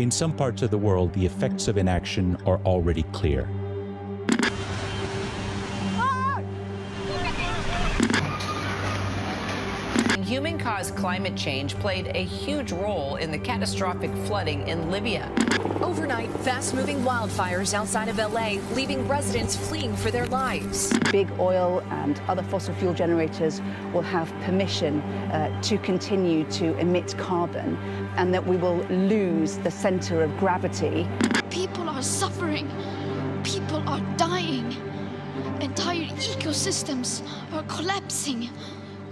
In some parts of the world, the effects of inaction are already clear. Human-caused climate change played a huge role in the catastrophic flooding in Libya. Overnight, fast-moving wildfires outside of LA, leaving residents fleeing for their lives. Big oil and other fossil fuel generators will have permission to continue to emit carbon, and that we will lose the center of gravity. People are suffering. People are dying. Entire ecosystems are collapsing.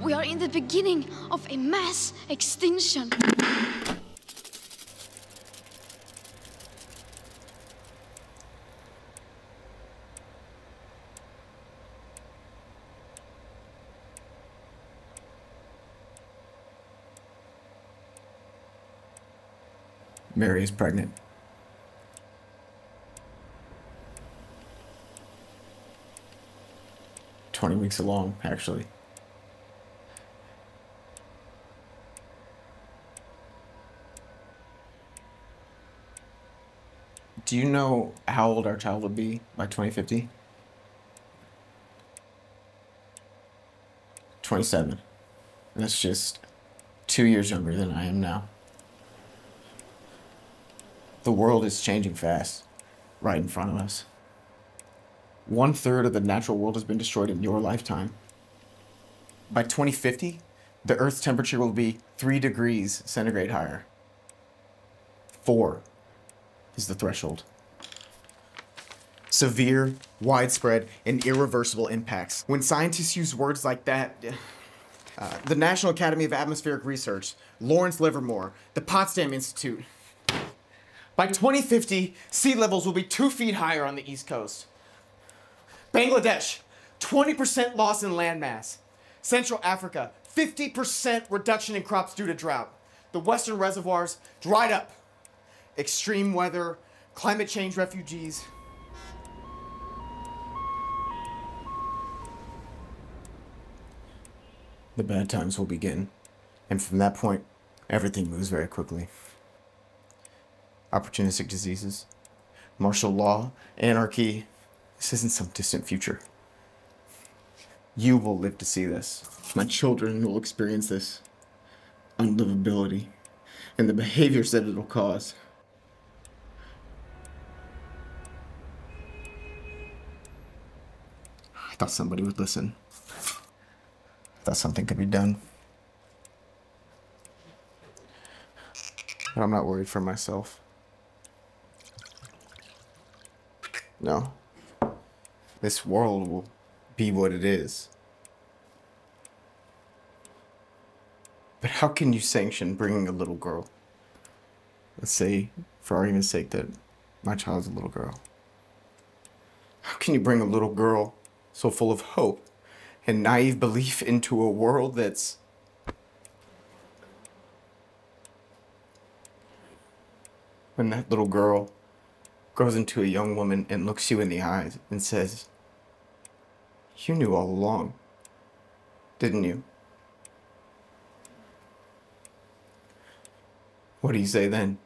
We are in the beginning of a mass extinction. Mary is pregnant. "20 weeks along, actually. Do you know how old our child will be by 2050? 27. And that's just 2 years younger than I am now. The world is changing fast, right in front of us. 1/3 of the natural world has been destroyed in your lifetime. By 2050, the Earth's temperature will be 3 degrees centigrade higher. 4 is the threshold. Severe, widespread, and irreversible impacts. When scientists use words like that, the National Academy of Atmospheric Research, Lawrence Livermore, the Potsdam Institute. By 2050, sea levels will be 2 feet higher on the East Coast. Bangladesh, 20% loss in landmass. Central Africa, 50% reduction in crops due to drought. The western reservoirs dried up. Extreme weather, climate change refugees. The bad times will begin, and from that point, everything moves very quickly. Opportunistic diseases, martial law, anarchy. This isn't some distant future. You will live to see this. My children will experience this unlivability and the behaviors that it'll cause. I thought somebody would listen. I thought something could be done. But I'm not worried for myself. No. This world will be what it is. But how can you sanction bringing a little girl? Let's say, for argument's sake, that my child's a little girl. How can you bring a little girl so full of hope and naive belief into a world that's when that little girl grows into a young woman and looks you in the eyes and says, "You knew all along, didn't you?" What do you say then?